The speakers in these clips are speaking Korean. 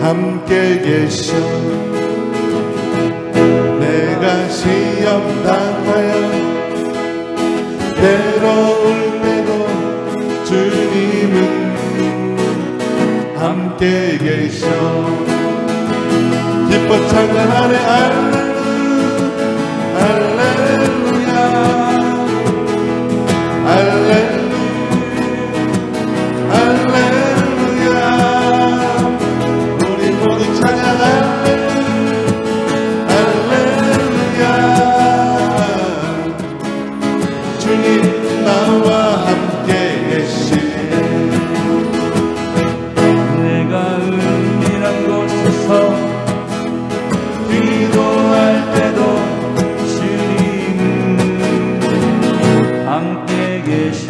함께 계셔. 내가 시험 당하여 괴로울 때도 주님은 함께 계셔. 기뻐 찬양하네 할렐루야 할렐루야 할렐루야. 우리 모두 찬양하네 할렐루야. 주님 나와 함께 계시네. 내가 은밀한 곳에서 기도할 때도 주님은 함께 계셔.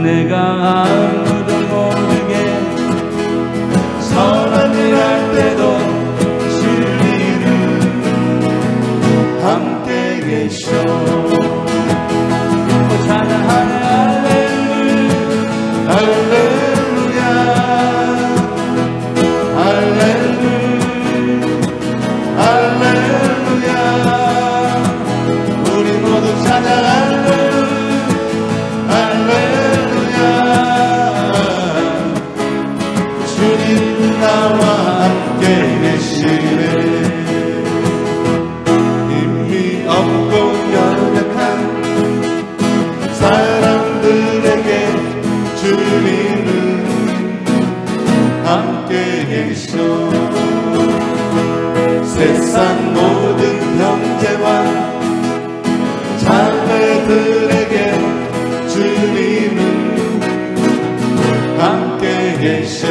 내가 아무도 모르게 선한 일 할 때도 주님은 함께 계셔. 찬양하네 할렐루야 할렐루야 할렐루야. 우리 모두 찬양할래 할렐루야. 주님 나와 함께 계시네. 힘이 없고 연약한 사람들에게 주님은 함께 계셔. 세상 모든 형제와 자매들에게 주님은 함께 계셔.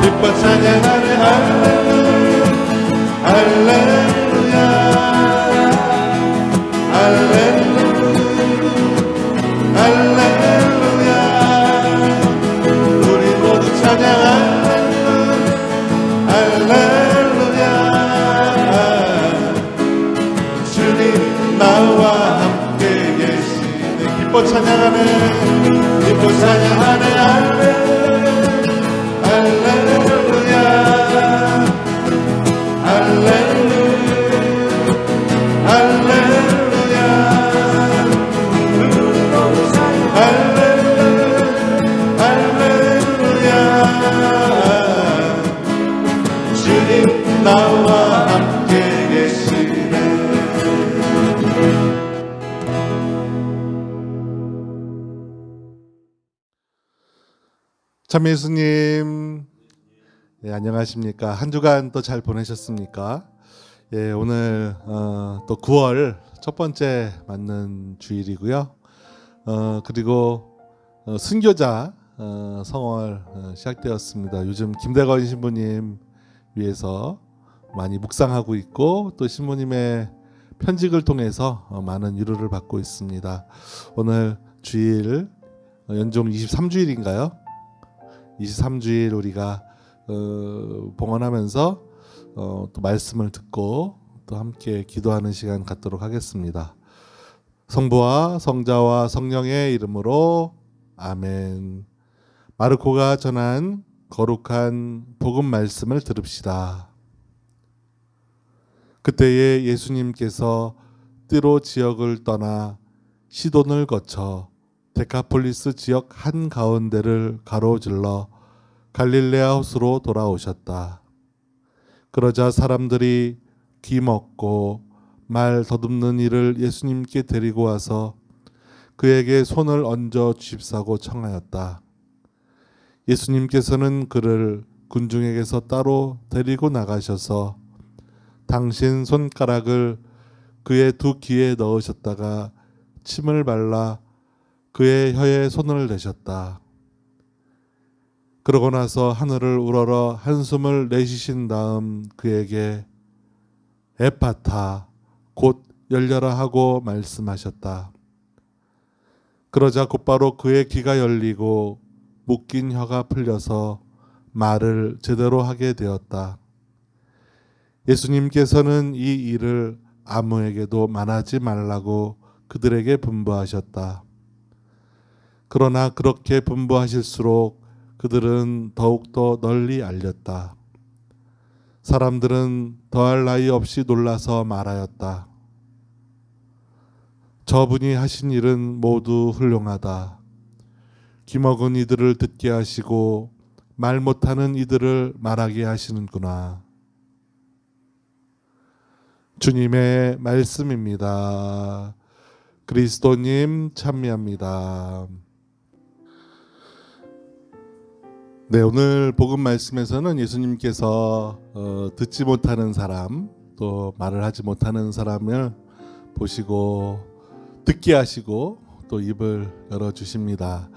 기뻐 찬양하네 할렐루야 할렐루야 할렐루야 할렐루야. 우리 모두 찬양할래 할렐루야. 주님 나와 함께 계시네. 기뻐 찬양하네 기뻐 찬양하네 할렐루야 할렐루야 할렐루야 할렐루야. 주님 나와 함께 계시네. 참 예수님, 예, 안녕하십니까? 한 주간 또 잘 보내셨습니까? 예, 오늘 또 9월 첫 번째 맞는 주일이고요. 그리고 순교자 성월 시작되었습니다. 요즘 김대건 신부님 위해서 많이 묵상하고 있고 또 신부님의 편직을 통해서 많은 위로를 받고 있습니다. 오늘 주일 연종 23주일인가요? 23주일 우리가 봉헌하면서 또 말씀을 듣고 또 함께 기도하는 시간 갖도록 하겠습니다. 성부와 성자와 성령의 이름으로 아멘. 마르코가 전한 거룩한 복음 말씀을 들읍시다. 그때에 예수님께서 띠로 지역을 떠나 시돈을 거쳐 데카폴리스 지역 한가운데를 가로질러 갈릴레아 호수로 돌아오셨다. 그러자 사람들이 귀 먹고 말 더듬는 이를 예수님께 데리고 와서 그에게 손을 얹어 주십사고 청하였다. 예수님께서는 그를 군중에게서 따로 데리고 나가셔서 당신 손가락을 그의 두 귀에 넣으셨다가 침을 발라 그의 혀에 손을 대셨다. 그러고 나서 하늘을 우러러 한숨을 내쉬신 다음 그에게 에파타 곧 열려라 하고 말씀하셨다. 그러자 곧바로 그의 귀가 열리고 묶인 혀가 풀려서 말을 제대로 하게 되었다. 예수님께서는 이 일을 아무에게도 말하지 말라고 그들에게 분부하셨다. 그러나 그렇게 분부하실수록 그들은 더욱더 널리 알렸다. 사람들은 더할 나위 없이 놀라서 말하였다. 저분이 하신 일은 모두 훌륭하다. 기먹은 이들을 듣게 하시고 말 못하는 이들을 말하게 하시는구나. 주님의 말씀입니다. 그리스도님 찬미합니다. 네, 오늘 복음 말씀에서는 예수님께서 듣지 못하는 사람, 또 말을 하지 못하는 사람을 보시고 듣게 하시고 또 입을 열어주십니다.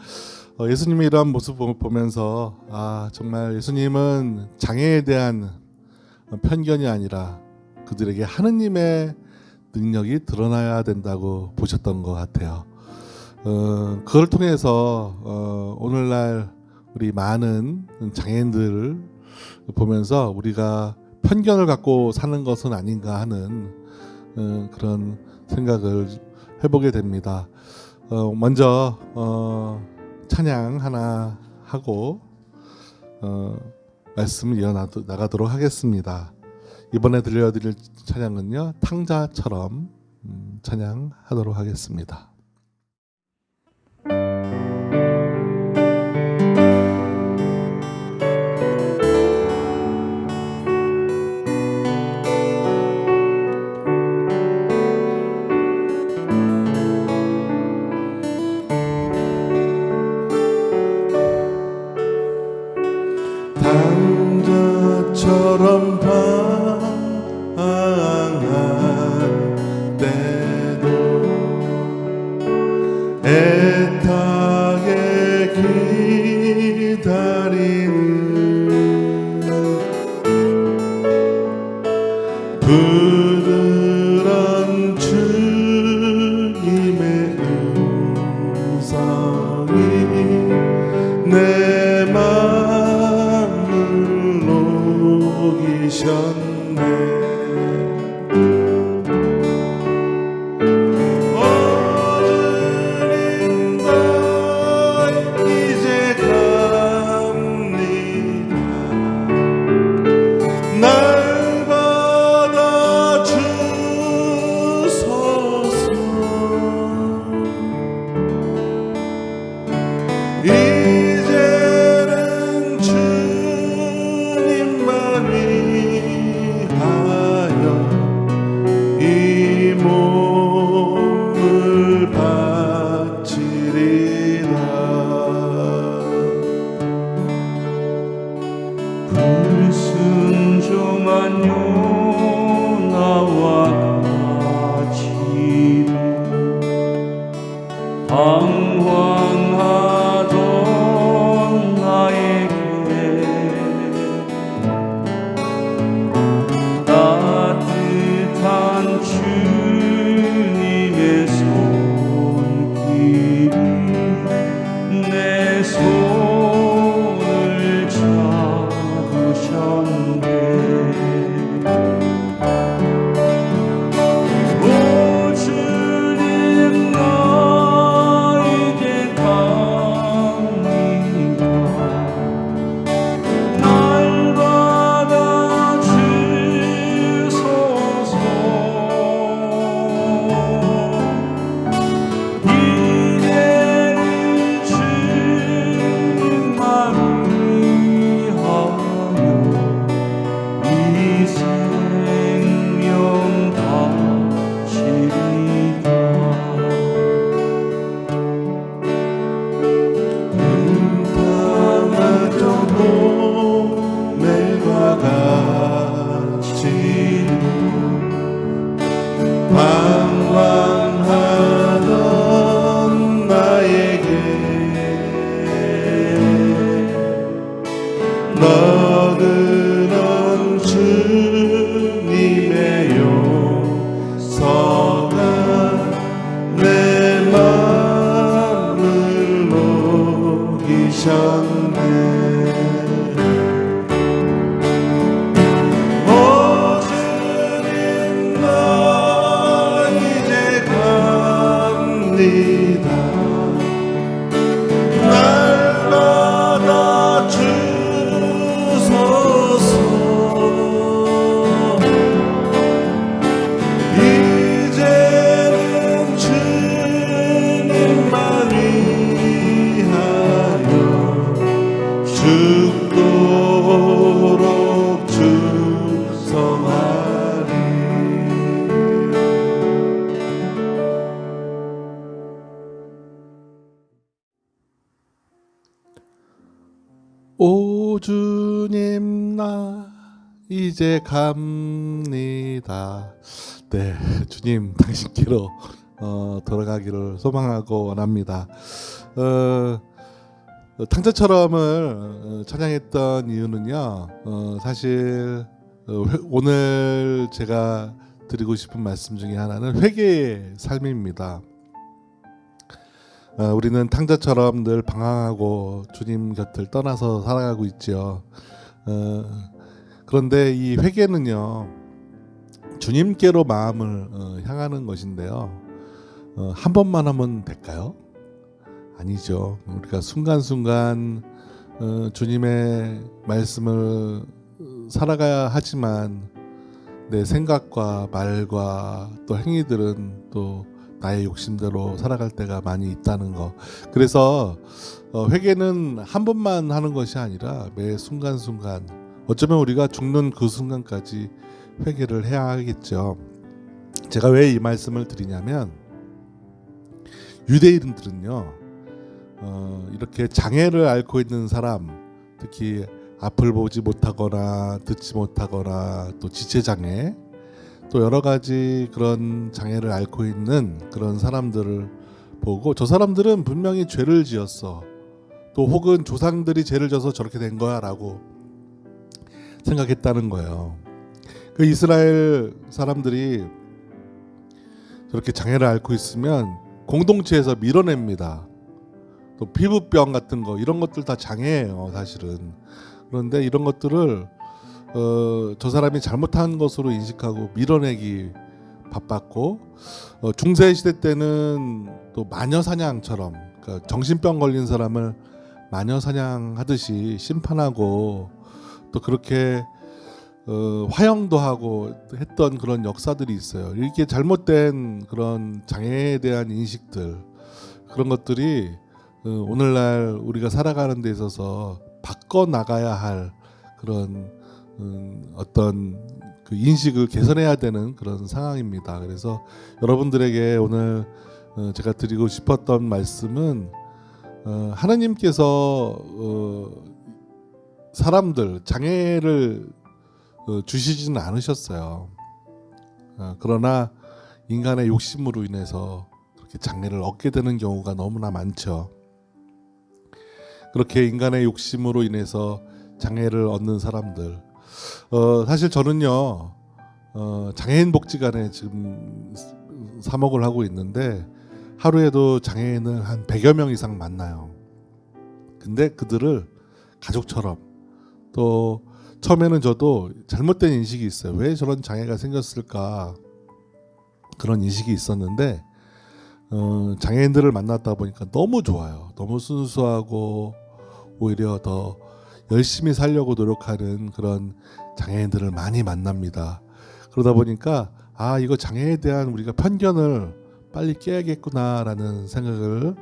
예수님의 이러한 모습을 보면서 정말 예수님은 장애에 대한 편견이 아니라 그들에게 하느님의 능력이 드러나야 된다고 보셨던 것 같아요. 그걸 통해서 오늘날 우리 많은 장애인들을 보면서 우리가 편견을 갖고 사는 것은 아닌가 하는 그런 생각을 해보게 됩니다. 먼저 찬양 하나 하고 말씀을 이어나가도록 하겠습니다. 이번에 들려드릴 찬양은요, 탕자처럼 찬양하도록 하겠습니다. 탕자처럼 방황할 때도 애타게 기다리는 부드러운 주님의 음성이 내 마음을 녹이셨네. 이제는 주님만 위하여 이 몸을 바치리라. 불순종한 요나와 같이 방황하던 나에게 따뜻한 주님의 손길이 내 손을 잡으셨네. 오 주님, 나 이제 갑니다. 날 받아주소서. 이제는 주님만 위하여 이 생명 바치리다. 음탕하던 몸매과 같이 방황하던 나에게 너그러운 주님의 용서가 내 마음을 녹이셨네. 오 주님, 나 이제 갑니다. 날 받아 오 주님 나 이제 갑니다. 네, 주님 당신께로 돌아가기를 소망하고 원합니다. 탕자처럼을 찬양했던 이유는요, 사실 오늘 제가 드리고 싶은 말씀 중에 하나는 회개의 삶입니다. 우리는 탕자처럼 늘 방황하고 주님 곁을 떠나서 살아가고 있죠. 그런데 이 회개는요, 주님께로 마음을 향하는 것인데요. 한 번만 하면 될까요? 아니죠. 우리가 순간순간 주님의 말씀을 살아가야 하지만 내 생각과 말과 또 행위들은 또 나의 욕심대로 살아갈 때가 많이 있다는 거. 그래서 회개는 한 번만 하는 것이 아니라 매 순간순간, 어쩌면 우리가 죽는 그 순간까지 회개를 해야 하겠죠. 제가 왜 이 말씀을 드리냐면, 유대인들은요, 이렇게 장애를 앓고 있는 사람, 특히 앞을 보지 못하거나 듣지 못하거나 또 지체장애, 또 여러 가지 그런 장애를 앓고 있는 그런 사람들을 보고, 저 사람들은 분명히 죄를 지었어, 또 혹은 조상들이 죄를 져서 저렇게 된 거야 라고 생각했다는 거예요. 그 이스라엘 사람들이 저렇게 장애를 앓고 있으면 공동체에서 밀어냅니다. 또 피부병 같은 거, 이런 것들 다 장애예요 사실은. 그런데 이런 것들을 저 사람이 잘못한 것으로 인식하고 밀어내기 바빴고, 중세 시대 때는 또 마녀 사냥처럼, 그러니까 정신병 걸린 사람을 마녀 사냥하듯이 심판하고, 또 그렇게 화형도 하고 했던 그런 역사들이 있어요. 이렇게 잘못된 그런 장애에 대한 인식들, 그런 것들이 오늘날 우리가 살아가는 데 있어서 바꿔 나가야 할 그런 어떤 그 인식을 개선해야 되는 그런 상황입니다. 그래서 여러분들에게 오늘 제가 드리고 싶었던 말씀은, 하나님께서 사람들 장애를 주시지는 않으셨어요. 그러나 인간의 욕심으로 인해서 그렇게 장애를 얻게 되는 경우가 너무나 많죠. 그렇게 인간의 욕심으로 인해서 장애를 얻는 사람들, 사실 저는요, 장애인 복지관에 지금 사목을 하고 있는데 하루에도 장애인을 한 100여 명 이상 만나요. 근데 그들을 가족처럼, 또 처음에는 저도 잘못된 인식이 있어요. 왜 저런 장애가 생겼을까, 그런 인식이 있었는데 장애인들을 만났다 보니까 너무 좋아요. 너무 순수하고 오히려 더 열심히 살려고 노력하는 그런 장애인들을 많이 만납니다. 그러다 보니까 이거 장애에 대한 우리가 편견을 빨리 깨야겠구나라는 생각을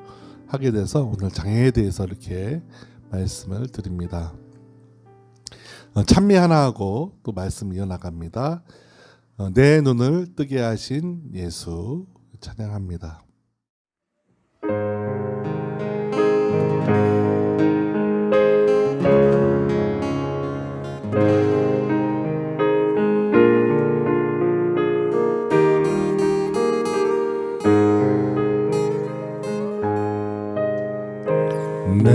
하게 돼서 오늘 장애에 대해서 이렇게 말씀을 드립니다. 찬미 하나 하고 또 말씀 이어나갑니다. 내 눈을 뜨게 하신 예수 찬양합니다. 내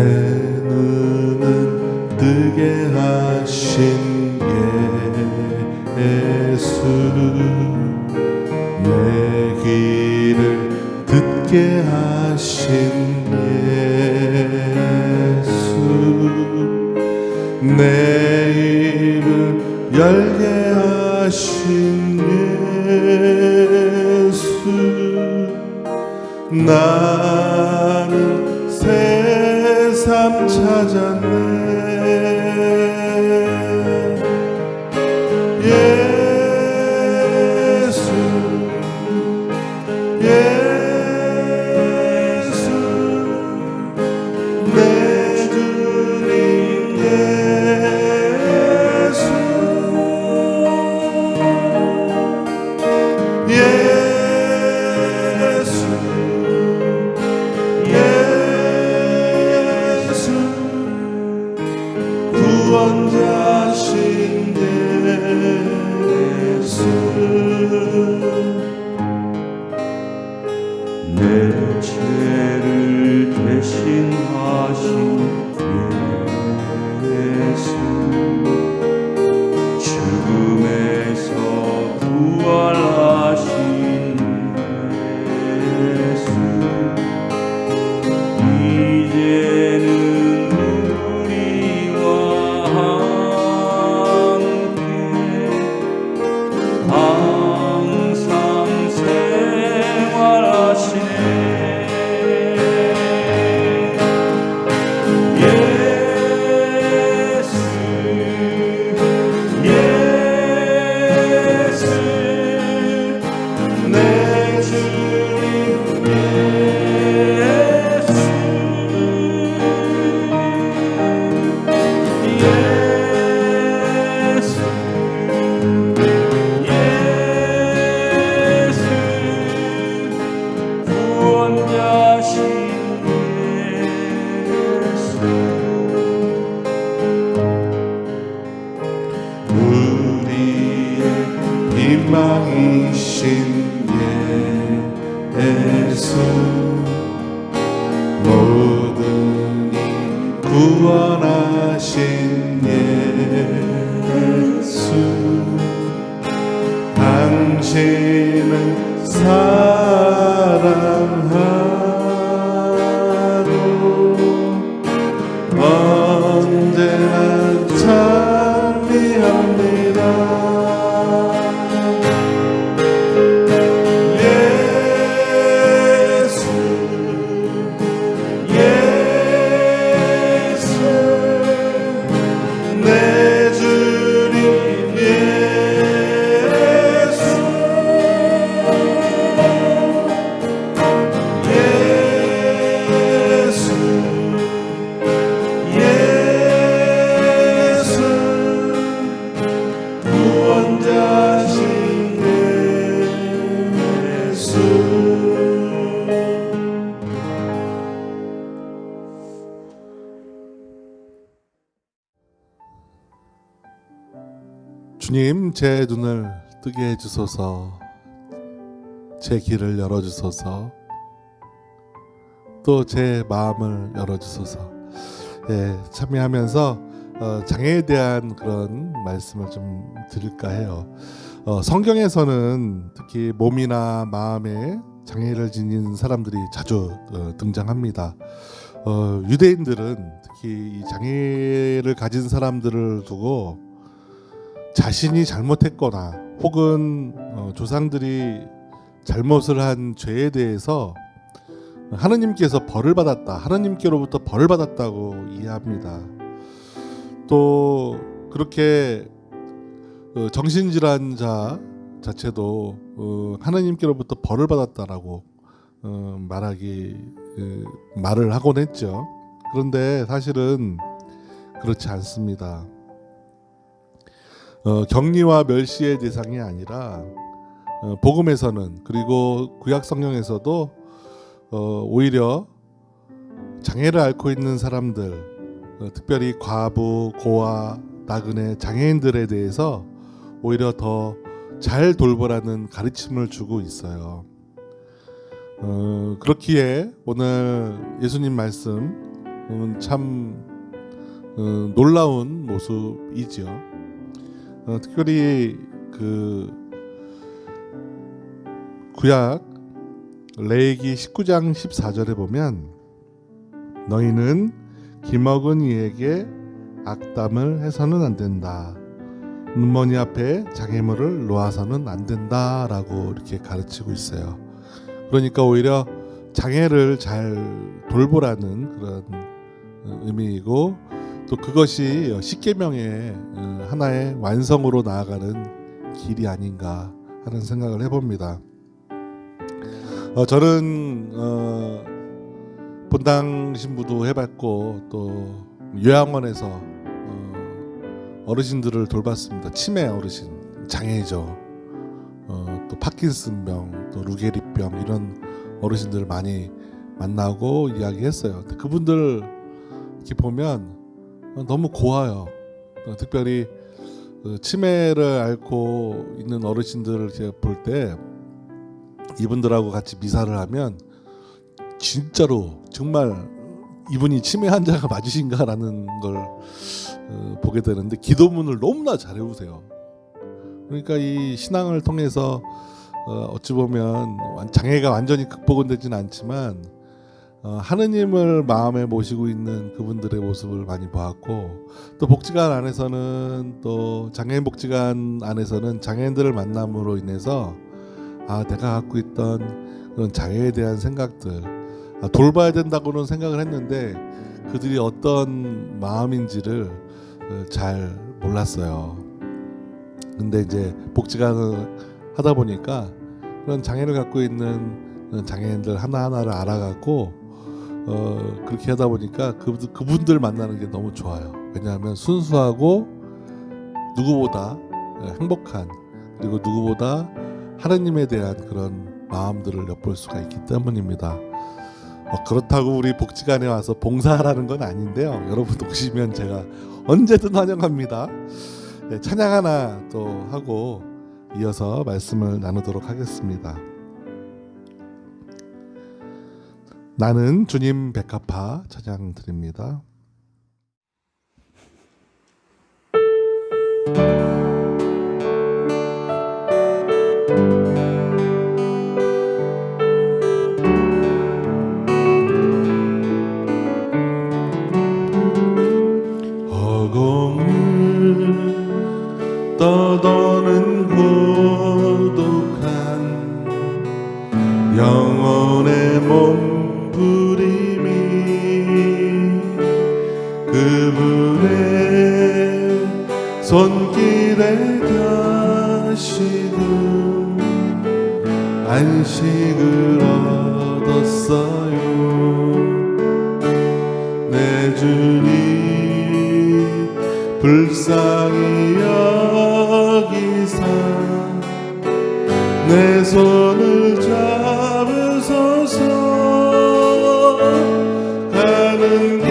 눈을 뜨게 하신 예수, 내 귀를 듣게 하신 예수, 내 입을 열게 하신 예수, 나는 새삼 찾았네. 예수, 예수, 내 주님 예수, 예수, 예수, 구원자신 예수 내 죄를 대신하신 예수 죽음에서 부활하신 예수 이제는 우리와 함께 항상 생활하시네 희망이신 예수 모든 이 구원하신 예수 당신을 사랑하고 언제나 찬미합니다. 주님, 제 눈을 뜨게 해주소서. 제 길을 열어주소서. 또 제 마음을 열어주소서. 예, 참여하면서 장애에 대한 그런 말씀을 좀 드릴까 해요. 성경에서는 특히 몸이나 마음에 장애를 지닌 사람들이 자주 등장합니다. 유대인들은 특히 이 장애를 가진 사람들을 두고 자신이 잘못했거나 혹은 조상들이 잘못을 한 죄에 대해서 하느님께서 벌을 받았다, 하느님께로부터 벌을 받았다고 이해합니다. 또 그렇게 정신질환자 자체도 하느님께로부터 벌을 받았다라고 말을 하곤 했죠. 그런데 사실은 그렇지 않습니다. 격리와 멸시의 대상이 아니라 복음에서는, 그리고 구약 성경에서도 오히려 장애를 앓고 있는 사람들, 특별히 과부, 고아, 나그네, 장애인들에 대해서 오히려 더 잘 돌보라는 가르침을 주고 있어요. 그렇기에 오늘 예수님 말씀은 참 놀라운 모습이죠. 특별히 그 구약 레위기 19장 14절에 보면 너희는 기먹은 이에게 악담을 해서는 안 된다. 눈머니 앞에 장애물을 놓아서는 안 된다라고 이렇게 가르치고 있어요. 그러니까 오히려 장애를 잘 돌보라는 그런 의미이고, 또 그것이 십계명의 하나의 완성으로 나아가는 길이 아닌가 하는 생각을 해봅니다. 저는 본당 신부도 해봤고 또 요양원에서 어르신들을 돌봤습니다. 치매 어르신, 장애죠. 또 파킨슨병, 또 루게리병, 이런 어르신들 많이 만나고 이야기했어요. 근데 그분들 이렇게 보면 너무 고와요. 특별히 치매를 앓고 있는 어르신들을 제가 볼 때 이분들하고 같이 미사를 하면 진짜로 정말 이분이 치매 환자가 맞으신가라는 걸 보게 되는데 기도문을 너무나 잘 외우세요. 그러니까 이 신앙을 통해서 어찌 보면 장애가 완전히 극복은 되지는 않지만 하느님을 마음에 모시고 있는 그분들의 모습을 많이 보았고, 또 복지관 안에서는, 또 장애인 복지관 안에서는 장애인들을 만남으로 인해서 내가 갖고 있던 그런 장애에 대한 생각들, 돌봐야 된다고는 생각을 했는데 그들이 어떤 마음인지를 잘 몰랐어요. 근데 이제 복지관을 하다 보니까 그런 장애를 갖고 있는 장애인들 하나하나를 알아가고 그렇게 하다 보니까 그분들 만나는 게 너무 좋아요. 왜냐하면 순수하고 누구보다 행복한, 그리고 누구보다 하느님에 대한 그런 마음들을 엿볼 수가 있기 때문입니다. 그렇다고 우리 복지관에 와서 봉사하라는 건 아닌데요. 여러분 오시면 제가 언제든 환영합니다. 네, 찬양 하나 또 하고 이어서 말씀을 나누도록 하겠습니다. 나는 주님 백합화 찬양 드립니다. 허공을 떠도는 고독한 영혼의 몸부림이 그분의 손길에 다시금 안식을 얻었어요. 내 주님 불쌍히 여기사 내 손을 잡으소서. 가는 길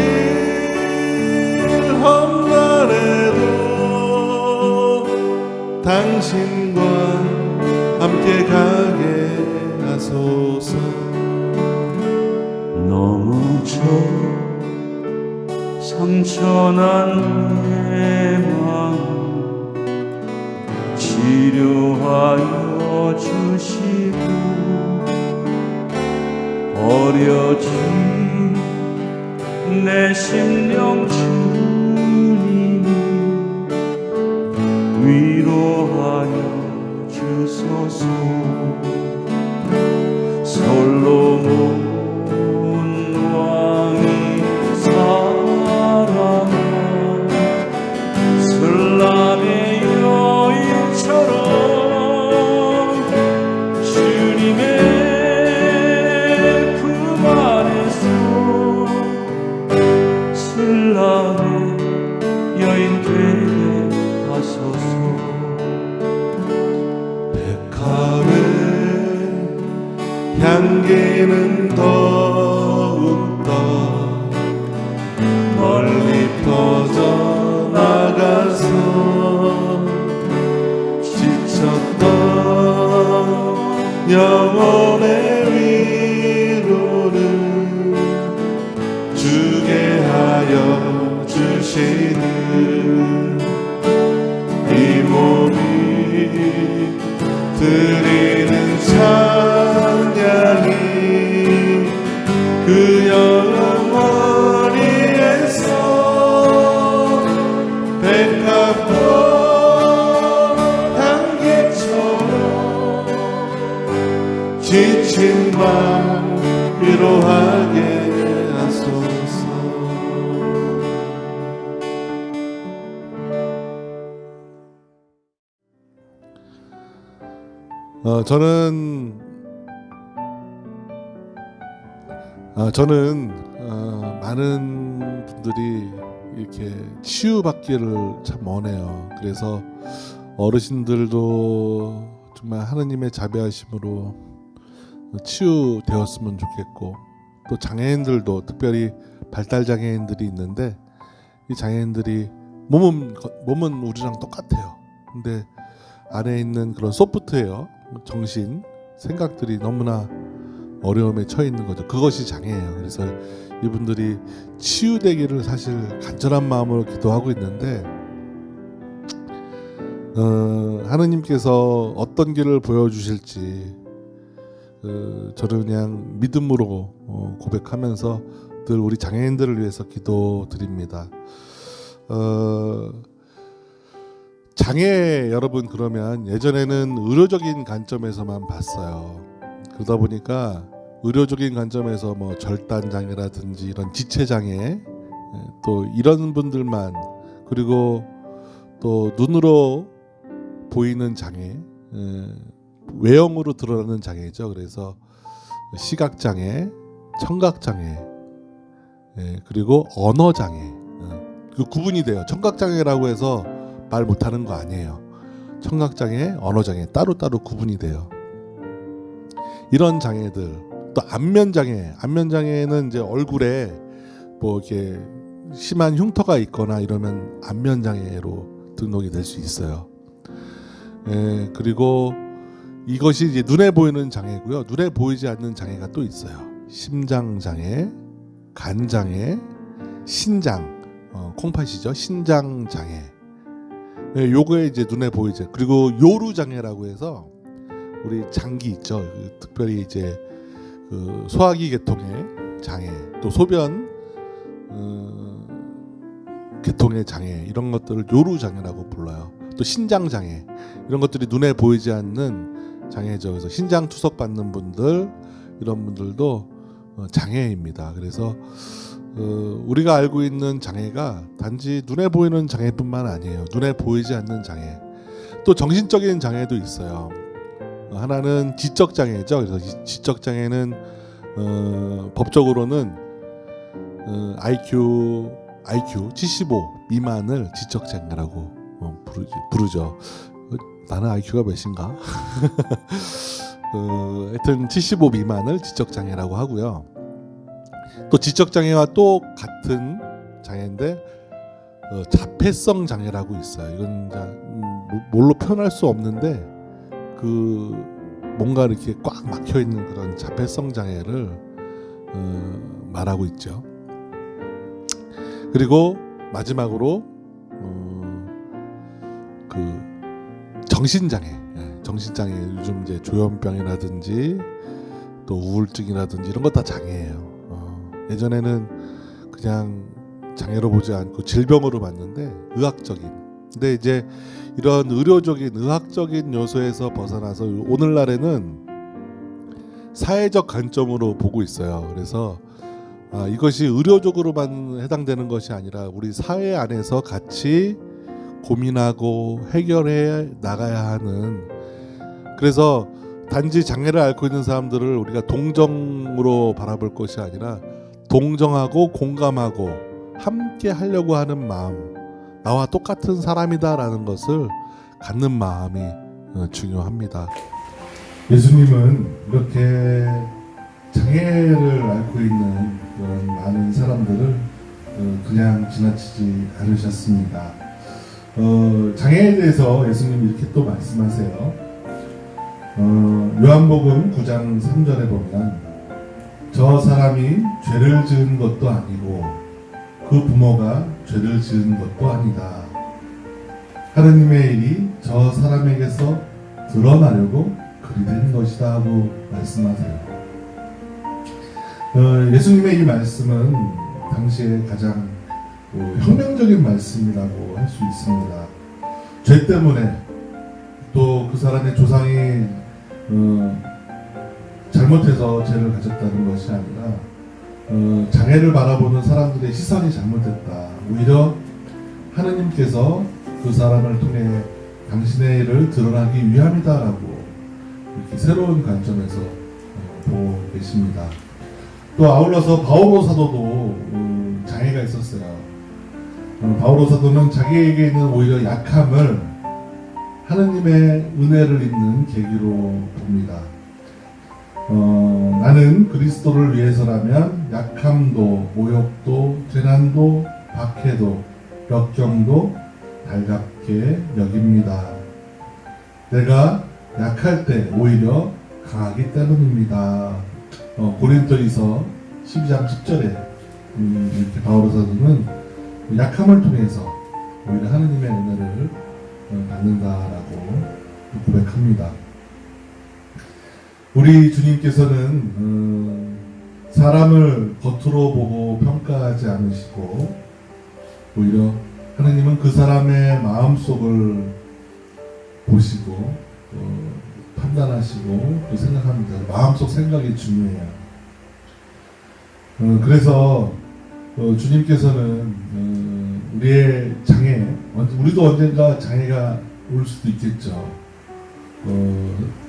험난해도 당신과 함께 가게 하소서. 너무 상처난 내 마음 치료하여 주시고 버려진 내 심령 주님이 위로하여 주소서. 솔로몬 왕이 사랑한 슬람의 여인처럼 주님의 품 안에서 슬람의 여인 되게 하소서. 백합의 향기는 더욱더 멀리 퍼져나가서 지쳤던 영혼의 위로를 주게 하여 주시는 이 몸이 드리는 찬양이 그 영원히에서 백합과 향기처럼 지친 마음 위로하게 하소서. 저는 많은 분들이 이렇게 치유받기를 참 원해요. 그래서 어르신들도 정말 하느님의 자비하심으로 치유되었으면 좋겠고, 또 장애인들도, 특별히 발달 장애인들이 있는데 이 장애인들이 몸은 우리랑 똑같아요. 근데 안에 있는 그런 소프트웨어, 정신, 생각들이 너무나 어려움에 처해 있는 거죠. 그것이 장애예요. 그래서 이분들이 치유되기를 사실 간절한 마음으로 기도하고 있는데 하느님께서 어떤 길을 보여주실지 저를 그냥 믿음으로 고백하면서 늘 우리 장애인들을 위해서 기도드립니다. 장애 여러분 그러면 예전에는 의료적인 관점에서만 봤어요. 그러다 보니까 의료적인 관점에서 뭐 절단 장애라든지 이런 지체 장애 또 이런 분들만 그리고 또 눈으로 보이는 장애 외형으로 드러나는 장애죠. 그래서 시각 장애, 청각 장애 그리고 언어 장애 그 구분이 돼요. 청각 장애라고 해서 말 못하는 거 아니에요. 청각 장애, 언어 장애 따로따로 구분이 돼요. 이런 장애들 또 안면 장애, 안면 장애는 이제 얼굴에 뭐 이렇게 심한 흉터가 있거나 이러면 안면 장애로 등록이 될 수 있어요. 그리고 이것이 이제 눈에 보이는 장애고요. 눈에 보이지 않는 장애가 또 있어요. 심장 장애, 간 장애, 신장, 콩팥이죠. 신장 장애. 요거에 이제 눈에 보이죠. 그리고 요루 장애라고 해서 우리 장기 있죠. 특별히 이제 그 소화기 계통의 장애, 또 소변 계통의 장애 이런 것들을 요루 장애라고 불러요. 또 신장 장애 이런 것들이 눈에 보이지 않는 장애죠. 그래서 신장 투석 받는 분들 이런 분들도 장애입니다. 그래서 우리가 알고 있는 장애가 단지 눈에 보이는 장애뿐만 아니에요. 눈에 보이지 않는 장애. 또 정신적인 장애도 있어요. 하나는 지적 장애죠. 그래서 지적 장애는 법적으로는 IQ 75 미만을 지적 장애라고 부르죠. 나는 IQ가 몇인가? 하여튼 75 미만을 지적 장애라고 하고요. 또 지적 장애와 또 같은 장애인데 자폐성 장애라고 있어요. 이건 뭘로 표현할 수 없는데 그 뭔가 이렇게 꽉 막혀 있는 그런 자폐성 장애를 말하고 있죠. 그리고 마지막으로 그 정신장애, 정신장애 요즘 이제 조현병이라든지 또 우울증이라든지 이런 거 다 장애예요. 예전에는 그냥 장애로 보지 않고 질병으로 봤는데 의학적인. 근데 이제 이런 의료적인 의학적인 요소에서 벗어나서 오늘날에는 사회적 관점으로 보고 있어요. 그래서 이것이 의료적으로만 해당되는 것이 아니라 우리 사회 안에서 같이 고민하고 해결해 나가야 하는. 그래서 단지 장애를 앓고 있는 사람들을 우리가 동정으로 바라볼 것이 아니라 동정하고 공감하고 함께 하려고 하는 마음, 나와 똑같은 사람이다라는 것을 갖는 마음이 중요합니다. 예수님은 이렇게 장애를 앓고 있는 그런 많은 사람들을 그냥 지나치지 않으셨습니다. 장애에 대해서 예수님이 이렇게 또 말씀하세요. 요한복음 9장 3절에 보면 저 사람이 죄를 지은 것도 아니고 그 부모가 죄를 지은 것도 아니다. 하느님의 일이 저 사람에게서 드러나려고 그리 된 것이다 하고 말씀하세요. 예수님의 이 말씀은 당시에 가장 혁명적인 말씀이라고 할 수 있습니다. 죄 때문에 또 그 사람의 조상이 잘못해서 죄를 가졌다는 것이 아니라 장애를 바라보는 사람들의 시선이 잘못됐다. 오히려 하느님께서 그 사람을 통해 당신의 일을 드러나기 위함이다라고 이렇게 새로운 관점에서 보고 계십니다. 또 아울러서 바오로 사도도 장애가 있었어요. 바오로 사도는 자기에게 있는 오히려 약함을 하느님의 은혜를 입는 계기로 봅니다. 나는 그리스도를 위해서라면 약함도 모욕도 재난도 박해도 역경도 달갑게 여깁니다. 내가 약할 때 오히려 강하기 때문입니다. 고린도전서 12장 10절에 이렇게 바울 사도는 약함을 통해서 오히려 하느님의 은혜를 받는다라고 고백합니다. 우리 주님께서는 사람을 겉으로 보고 평가하지 않으시고 오히려 하느님은 그 사람의 마음속을 보시고 판단하시고 또 생각합니다. 마음속 생각이 중요해요. 그래서 주님께서는 우리의 장애, 우리도 언젠가 장애가 올 수도 있겠죠.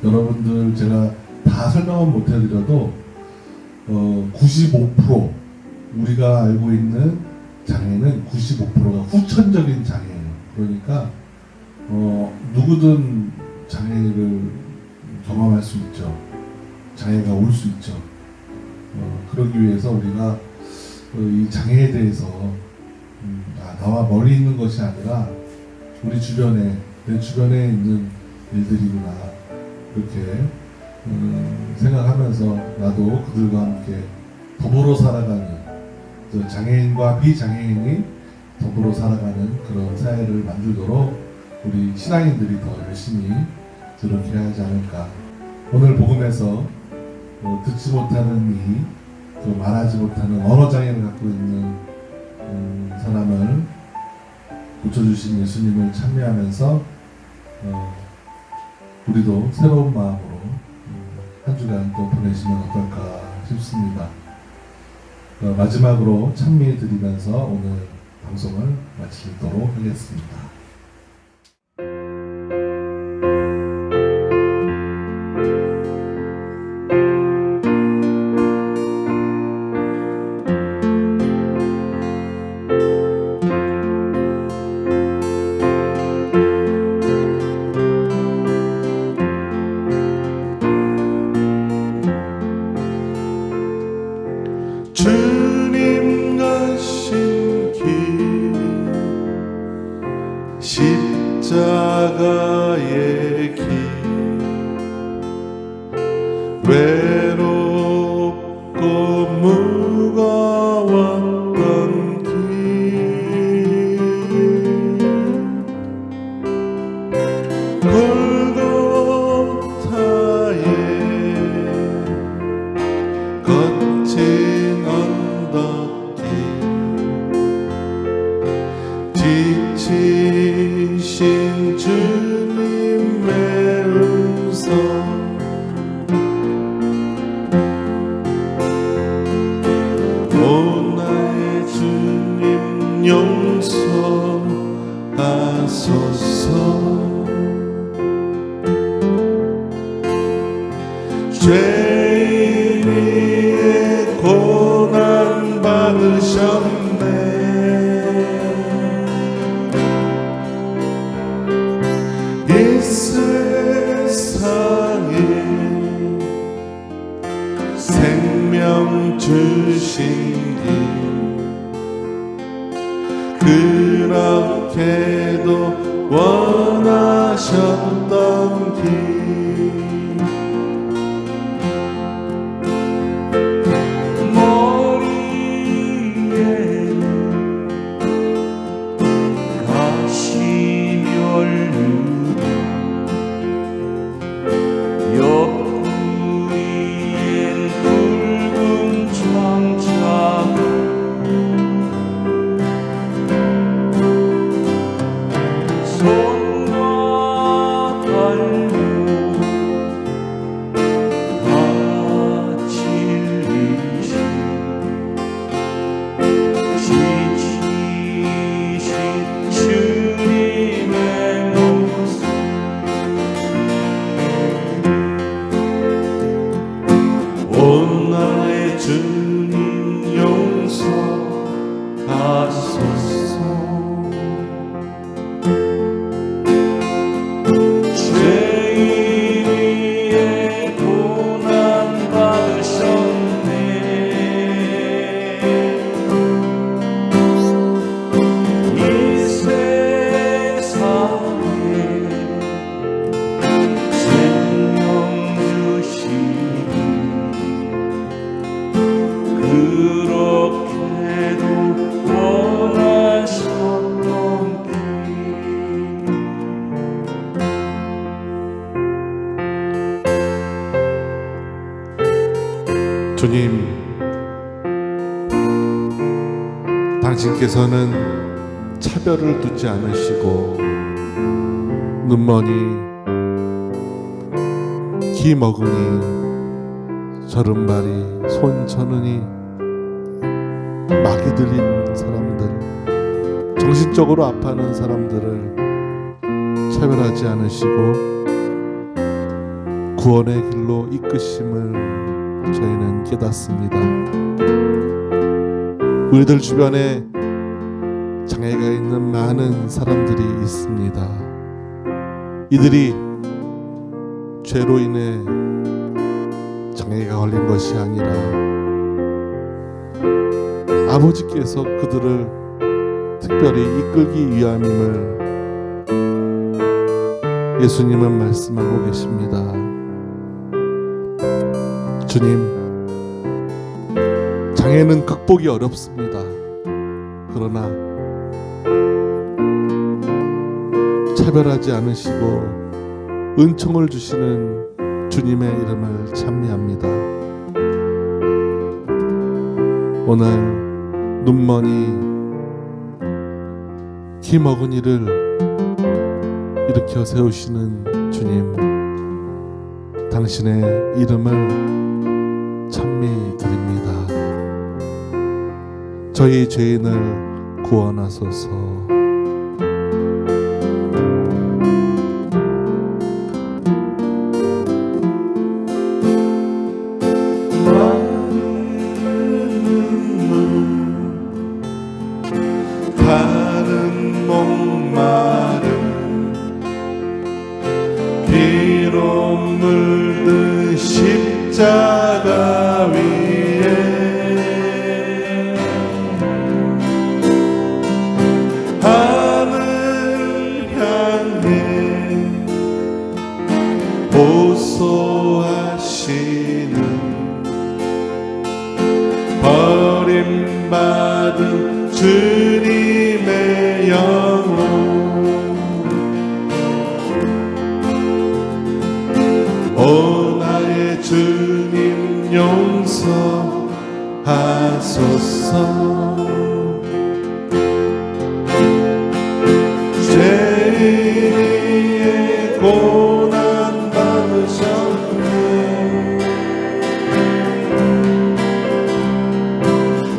여러분들 제가 다 설명은 못 해드려도 95% 우리가 알고 있는 장애는 95%가 후천적인 장애예요. 그러니까 누구든 장애를 경험할 수 있죠. 장애가 올 수 있죠. 그러기 위해서 우리가 이 장애에 대해서 나와 멀리 있는 것이 아니라 우리 주변에 내 주변에 있는 일들이구나 이렇게 생각하면서 나도 그들과 함께 더불어 살아가는 장애인과 비장애인이 더불어 살아가는 그런 사회를 만들도록 우리 신앙인들이 더 열심히 그렇게 하지 않을까. 오늘 복음에서 듣지 못하는 이, 또 말하지 못하는 언어 장애를 갖고 있는 사람을 고쳐주신 예수님을 찬미하면서 우리도 새로운 마음으로 한 주간 또 보내시면 어떨까 싶습니다. 마지막으로 찬미 드리면서 오늘 방송을 마치도록 하겠습니다. 주님 가신 길 십자가의 길 외롭고 무거웠던 길 골고타의 거친 언덕길 지치신 주님의 음성 오 나의 주님 용서하소서 죄인의 고난 받으셨네 이 세상에 생명 주신 길 그렇게도 원하셨던 길 손과 주님, 당신께서는 차별을 두지 않으시고 눈머니 기 먹으니 저른발이 손 저느니 막이 들린 사람들, 정신적으로 아파하는 사람들을 차별하지 않으시고 구원의 길로 이끄심을 저희는 깨닫습니다. 우리들 주변에 장애가 있는 많은 사람들이 있습니다. 이들이 죄로 인해 장애가 걸린 것이 아니라 아버지께서 그들을 특별히 이끌기 위함임을 예수님은 말씀하고 계십니다. 주님, 장애는 극복이 어렵습니다. 그러나 차별하지 않으시고 은총을 주시는 주님의 이름을 찬미합니다. 오늘 눈머니 기 먹은 이를 일으켜 세우시는 주님, 당신의 이름을 찬미드립니다. 저희 죄인을 구원하소서. 가는 목마름 피로 물든 십자가 위에 하늘 향해 호소하시는 버림받은 주님의 영혼, 오 나의 주님 용서하소서. 죄인의 고난 받으셨네.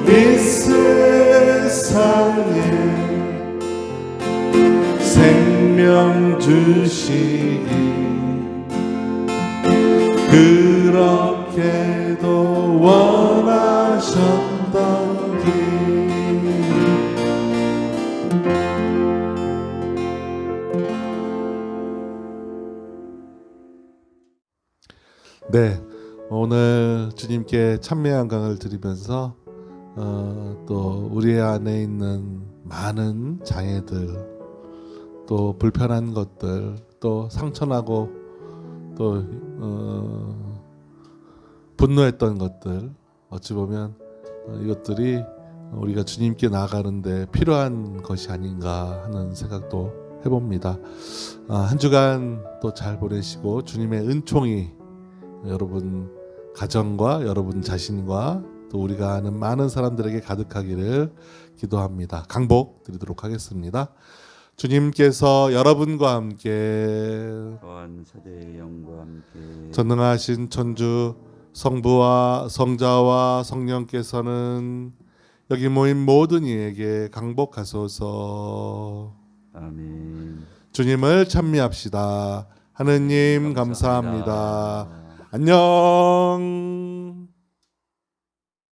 이 세상에 생명 주시기 그렇게도 원하셨던 길. 네, 오늘 주님께 찬미한 강을 드리면서 또 우리 안에 있는 많은 장애들, 또 불편한 것들, 또 상처나고 또 분노했던 것들, 어찌 보면 이것들이 우리가 주님께 나아가는데 필요한 것이 아닌가 하는 생각도 해봅니다. 한 주간 또 잘 보내시고 주님의 은총이 여러분 가정과 여러분 자신과 또 우리가 아는 많은 사람들에게 가득하기를 기도합니다. 강복 드리도록 하겠습니다. 주님께서 여러분과 함께 또한 세대의 영과 함께 전능하신 천주 성부와 성자와 성령께서는 여기 모인 모든 이에게 강복하소서. 아멘. 주님을 찬미합시다. 하느님 감사합니다. 안녕.